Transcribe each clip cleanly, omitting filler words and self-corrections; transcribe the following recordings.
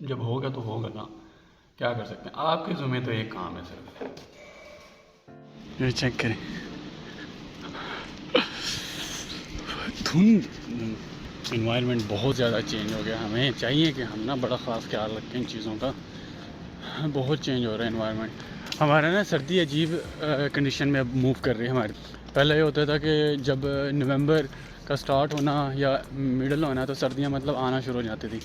जब होगा तो होगा ना, क्या कर सकते हैं। आपके ज़ुम्मे तो एक काम है सिर्फ। ये चेक करें, धुंध, इन्वायरमेंट बहुत ज़्यादा चेंज हो गया। हमें चाहिए कि हम ना बड़ा ख़ास ख्याल रखें इन चीज़ों का। बहुत चेंज हो रहा है इन्वायरमेंट हमारा ना। सर्दी अजीब कंडीशन में अब मूव कर रही है हमारी। पहले ये होता था कि जब नवंबर का स्टार्ट होना या मिडल होना तो सर्दियाँ मतलब आना शुरू हो जाती थी।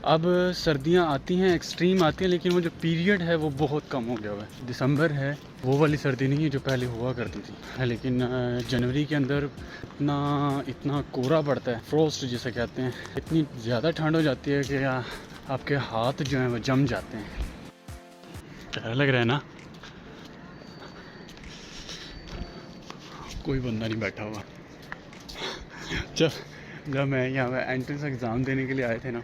अब सर्दियाँ आती हैं, एक्सट्रीम आती हैं, लेकिन वो जो पीरियड है वो बहुत कम हो गया हुआ है। दिसंबर है वो वाली सर्दी नहीं है जो पहले हुआ करती थी। लेकिन जनवरी के अंदर इतना कोहरा पड़ता है, फ्रोस्ट जिसे कहते हैं। इतनी ज़्यादा ठंड हो जाती है कि आपके हाथ जो हैं वो जम जाते हैं। क्या लग रहा है ना, कोई बंदा नहीं बैठा हुआ। जब मैं यहाँ पे एंट्रेंस एग्ज़ाम देने के लिए आए थे ना,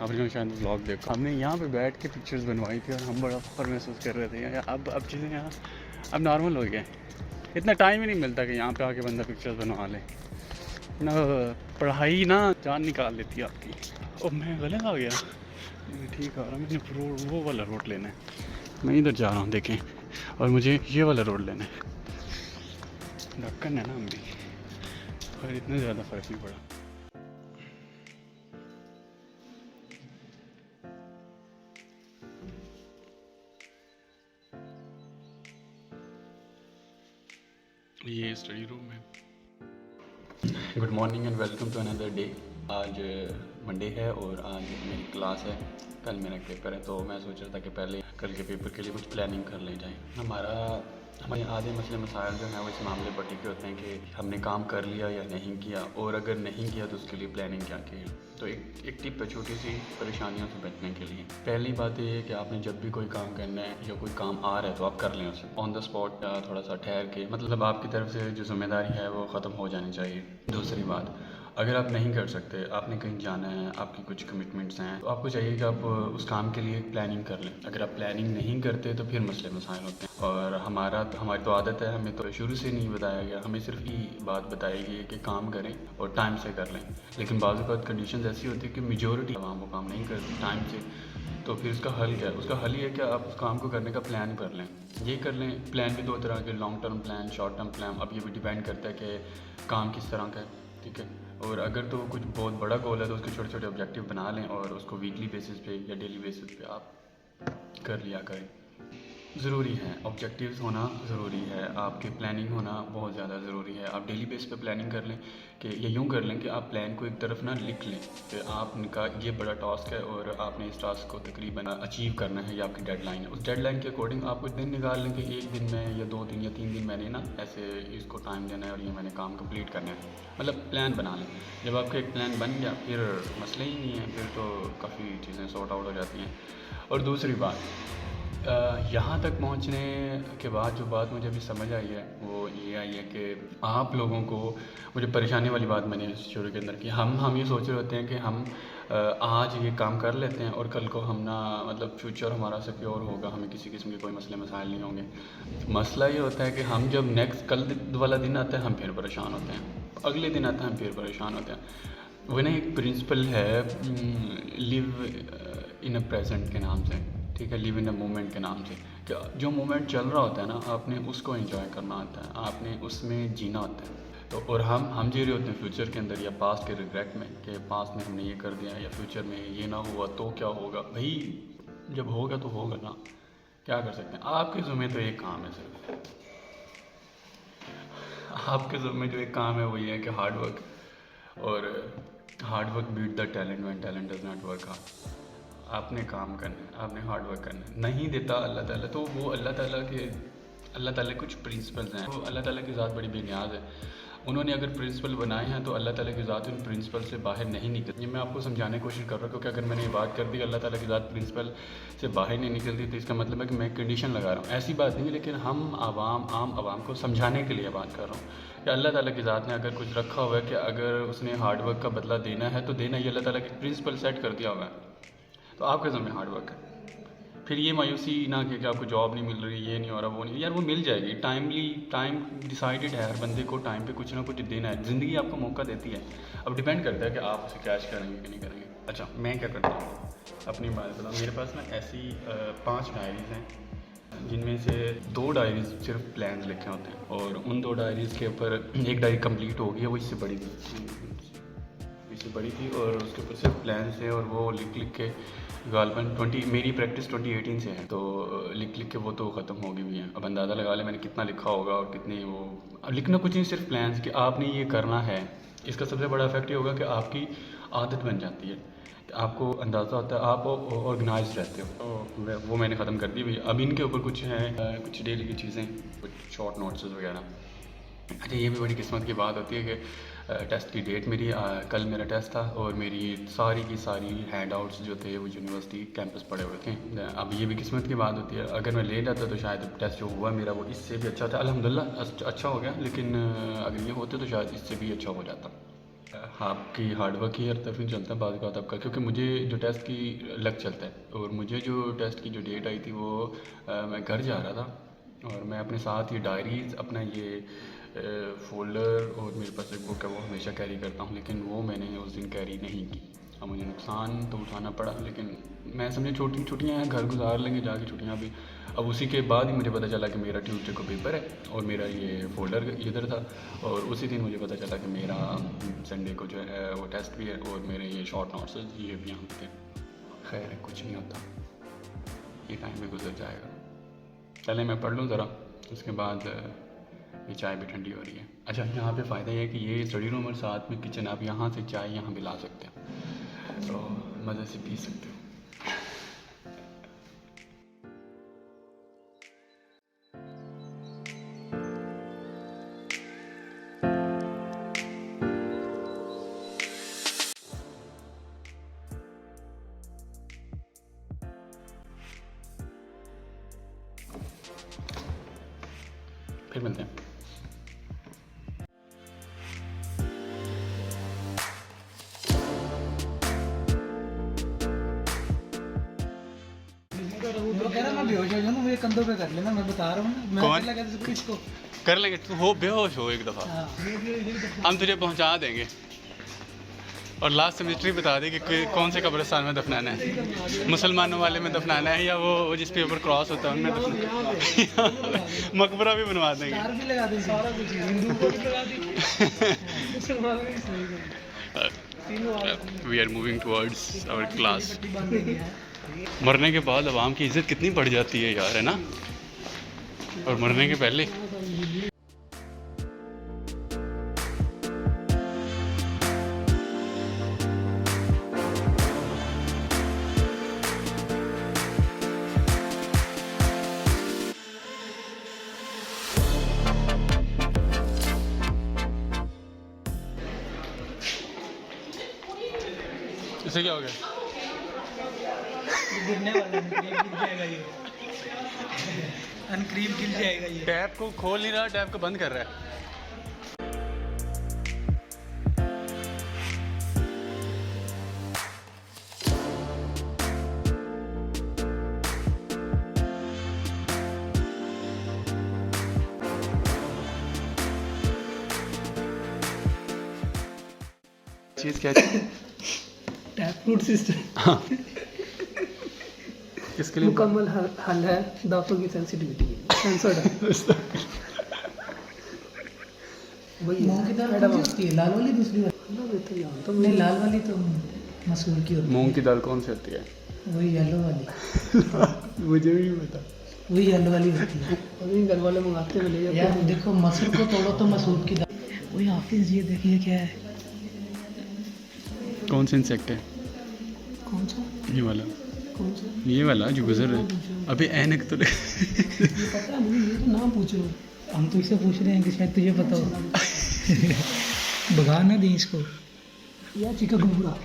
आपने शायद व्लॉग देखा, हमने यहाँ पे बैठ के पिक्चर्स बनवाई थी और हम बड़ा फख्र महसूस कर रहे थे। अब चीज़ें यहाँ अब नॉर्मल हो गया है। इतना टाइम ही नहीं मिलता कि यहाँ पे आके बंदा पिक्चर्स बनवा ले ना। पढ़ाई ना जान निकाल लेती है आपकी। और मैं गलत आ गया, ठीक आ रहा, मैंने वो वाला रोड लेना है। मैं इधर जा रहा हूँ देखें, और मुझे ये वाला रोड लेना है। ढक्कन है ना हम भी, और इतना ज़्यादा फ़र्क नहीं पड़ा। ये स्टडी रूम है। Good morning and welcome to another day. आज मंडे है और आज मेरी क्लास है, कल मेरा पेपर है। तो मैं सोच रहा था कि पहले कल के पेपर के लिए कुछ प्लानिंग कर ले जाए। हमारे आधे मसले मसाइल जो हैं वो इस मामले पर टिके होते हैं कि हमने काम कर लिया या नहीं किया, और अगर नहीं किया तो उसके लिए प्लानिंग क्या की है। तो एक टिप है छोटी सी परेशानियों से बचने के लिए। पहली बात ये है कि आपने जब भी कोई काम करना है या कोई काम आ रहा है तो आप कर लें उसे ऑन द स्पॉट, थोड़ा सा ठहर के, मतलब आपकी तरफ से जो जिम्मेदारी है वो ख़त्म हो जानी चाहिए। दूसरी बात, अगर आप नहीं कर सकते, आपने कहीं जाना है, आपकी कुछ कमिटमेंट्स हैं, तो आपको चाहिए कि आप उस काम के लिए प्लानिंग कर लें। अगर आप प्लानिंग नहीं करते तो फिर मसले मसाइल होते हैं। और हमारी तो आदत है, हमें तो शुरू से नहीं बताया गया, हमें सिर्फ ये बात बताई गई कि काम करें और टाइम से कर लें। लेकिन बाज़ औक़ात कंडीशंस ऐसी होती है कि मेजॉरिटी आवाम वो काम नहीं करती टाइम से। तो फिर उसका हल क्या है? उसका हल ये है कि आप उस काम को करने का प्लान कर लें। ये कर लें। प्लान भी दो तरह के, long term plan, short term plan. अब ये भी डिपेंड करता है कि काम किस तरह का है, ठीक है। और अगर तो कुछ बहुत बड़ा गोल है तो उसके छोटे छोटे ऑब्जेक्टिव बना लें और उसको वीकली बेसिस पे या डेली बेसिस पे आप कर लिया करें। ज़रूरी है, ऑब्जेक्टिव्स होना ज़रूरी है, आपकी प्लानिंग होना बहुत ज़्यादा ज़रूरी है। आप डेली बेस पे प्लानिंग कर लें कि या यूँ कर लें कि आप प्लान को एक तरफ ना लिख लें कि आपका ये बड़ा टास्क है और आपने इस टास्क को तकरीबन अचीव करना है, या आपकी डेडलाइन है। उस डेडलाइन के अकॉर्डिंग आप कुछ दिन निकाल लें कि एक दिन में या 2 दिन या 3 दिन मैंने ना ऐसे इसको टाइम देना है और ये मैंने काम कंप्लीट करना है। मतलब प्लान बना लें। जब आपका एक प्लान बन गया फिर मसले ही नहीं है, फिर तो काफ़ी चीज़ें सॉर्ट आउट हो जाती हैं। और दूसरी बात, यहाँ तक पहुँचने के बाद जो बात मुझे अभी समझ आई है वो ये आई है कि आप लोगों को, मुझे परेशानी वाली बात मैंने शुरू के अंदर की, हम ये सोच रहे होते हैं कि हम आज ये काम कर लेते हैं और कल को हम ना, मतलब फ्यूचर हमारा सिक्योर होगा, हमें किसी किस्म के कोई मसले मसाइल नहीं होंगे। मसला ये होता है कि हम जब नेक्स्ट कल वाला दिन आता है हम फिर परेशान होते हैं, अगले दिन आता है हम फिर परेशान होते हैं। वो ना एक प्रिंसिपल है लिव इन अ प्रेजेंट के नाम से, ठीक है, लिव इन अ मोमेंट के नाम से, कि जो मोमेंट चल रहा होता है ना आपने उसको एंजॉय करना होता है, आपने उसमें जीना होता है। तो और हम जी रहे होते हैं फ्यूचर के अंदर या पास्ट के रिग्रेट में कि पास्ट में हमने ये कर दिया या फ्यूचर में ये ना हुआ तो क्या होगा। भाई जब होगा तो होगा ना, क्या कर सकते हैं। आपके ज़िम्मे तो एक काम है सिर्फ, आपके ज़िम्मे जो एक काम है वो ये है कि हार्ड वर्क, और hard work beat the talent when talent does not work hard. आपने काम करना है, आपने हार्ड वर्क करना है। नहीं देता अल्लाह ताला, तो वो अल्लाह ताला कुछ प्रिंसिपल्स हैं, वो अल्लाह ताला की ज़ात बड़ी बेनियाज़ है। उन्होंने अगर प्रिंसिपल बनाए हैं तो अल्लाह ताला की ज़ात उन प्रिंसिपल से बाहर नहीं निकलती। ये मैं आपको समझाने की कोशिश कर रहा हूँ, क्योंकि अगर मैंने ये बात कर दी अल्लाह ताला की ज़ात प्रिंसिपल से बाहर नहीं निकलती तो इसका मतलब है कि मैं कंडीशन लगा रहा हूँ। ऐसी बात नहीं है, लेकिन आम आवाम को समझाने के लिए बात कर रहा हूँ कि अल्लाह ताला की ज़ात ने अगर कुछ रखा हुआ है कि अगर उसने हार्ड वर्क का बदला देना है तो देना, ये अल्लाह ताला की प्रिंसिपल सेट कर दिया हुआ है। तो आपके ज़िम्मे हार्ड वर्क है। फिर ये मायूसी ना कि आपको जॉब नहीं मिल रही, ये नहीं हो रहा, वो नहीं, यार वो मिल जाएगी। टाइम डिसाइडेड है, हर बंदे को टाइम पे कुछ ना कुछ देना है। ज़िंदगी आपको मौका देती है, अब डिपेंड करता है कि आप उसे कैश करेंगे कि नहीं करेंगे। अच्छा मैं क्या करता हूँ, अपनी बात बताऊँ, मेरे पास ना ऐसी 5 डायरीज़ हैं जिनमें से 2 डायरीज सिर्फ प्लान्स लिखे होते हैं, और उन 2 डायरीज़ के ऊपर एक डायरी कंप्लीट हो गई है, वो इससे बड़ी थी और उसके ऊपर सिर्फ प्लान्स हैं, और वो लिख के गालबन 20 मेरी प्रैक्टिस 2018 से है, तो लिख के वो तो ख़त्म हो गई हुई है। अब अंदाज़ा लगा ले मैंने कितना लिखा होगा और कितनी वो, अब लिखना कुछ नहीं, सिर्फ प्लान्स कि आपने ये करना है। इसका सबसे बड़ा इफेक्ट ये होगा कि आपकी आदत बन जाती है, आपको अंदाज़ा होता है, आप ऑर्गेनाइज रहते हो। तो वो मैंने ख़त्म कर दी भैया। अब इनके ऊपर कुछ हैं, कुछ डेली की चीज़ें, कुछ शॉर्ट नोट्स वगैरह। अच्छा, ये भी बड़ी किस्मत की बात होती है कि टेस्ट की डेट मेरी कल मेरा टेस्ट था, और मेरी सारी की सारी हैंड आउट्स जो थे वो यूनिवर्सिटी कैंपस पड़े हुए थे। अब ये भी किस्मत की बात होती है, अगर मैं ले जाता तो शायद टेस्ट जो हुआ मेरा वो इससे भी अच्छा था। अल्हम्दुलिल्लाह अच्छा हो गया, लेकिन अगर ये होते तो शायद इससे भी अच्छा हो जाता। आपकी हार्डवर्क ही हर तरफ नहीं चलता, बाद का आपका, क्योंकि मुझे जो टेस्ट की लग चलता है, और मुझे जो टेस्ट की जो डेट आई थी वो मैं घर जा रहा था, और मैं अपने साथ ये डायरीज़, अपना ये फ़ोल्डर और मेरे पास एक बुक है वो हमेशा कैरी करता हूँ, लेकिन वो मैंने उस दिन कैरी नहीं की। अब मुझे नुकसान तो उठाना पड़ा, लेकिन मैं समझे छुट्टियाँ हैं, घर गुजार लेंगे जाके छुट्टियाँ भी। अब उसी के बाद ही मुझे पता चला कि मेरा ट्यूसडे को पेपर है, और मेरा ये फ़ोल्डर इधर था, और उसी दिन मुझे पता चला कि मेरा संडे को जो है वो टेस्ट भी है, और मेरे ये शॉर्ट नोट्स ये भी यहाँ थे। खैर है, कुछ नहीं होता, ये टाइम भी गुजर जाएगा। चले मैं पढ़ लूँ ज़रा, उसके बाद ये चाय भी ठंडी हो रही है। अच्छा, यहाँ पे फ़ायदा ये है कि ये स्टडी रूम और साथ में किचन, आप यहाँ से चाय यहाँ भी ला सकते हैं, तो मज़े से पी सकते हो। फिर मिलते हैं। मेरे कंधों पे कर लेना, मैं बता रहा हूँ। मैं कौन? लगा इसको कर लेंगे, तू हो बेहोश हो एक दफ़ा, हम तुझे पहुंचा देंगे, और लास्ट सेमेस्ट्री बता दे कि कौन से कब्रिस्तान में दफनाना है, मुसलमानों वाले में दफनाना है, या वो जिस पे ऊपर क्रॉस होता है उनमें दफनाना है। मकबरा भी बनवा देंगे, भी लगा देंगे, सारा कुछ हिंदू को भी लगा देंगे, मुसलमान भी सही करेंगे। We are moving towards our class. मरने के बाद आवाम की इज्जत कितनी बढ़ जाती है यार, है ना, और मरने के पहले। इसे क्या हो गया? गिरने वाला है, गिर जाएगा ये, अनक्रीम गिर जाएगा ये। टैप को खोल नहीं रहा, टैप को बंद कर रहा है। चीज़ क्या है? Tap fruit system. हाँ, किसके लिए? मुकम्मल हल है दांतों की सेंसिटिविटी, सेंसर्ड है। मूंग की दाल कौन सी होती है? लाल वाली, दूसरी वाली? तो नहीं, लाल वाली तो मसूर की होती है। मूंग की दाल कौन सी होती है? वही येलो वाली। मुझे भी नहीं पता, वही येलो वाली होती है। अभी घर वाले मंगाते हैं, ले जाते हैं। यार देखो, मसूर को तोड़ो तो मसूर की दाल। वही हाफिज, ये देखिए क्या है। कौन सा इंसेक्ट है? कौन सा? ये वाला, कौन सा? ये वाला जो गुजर रहा है। अबे ऐनक तो पता नहीं, ये तो नाम पूछो। हम तो इससे पूछ रहे हैं कि शायद तुझे पता हो। भगा ना दी इसको, या चिका गुरबुरा।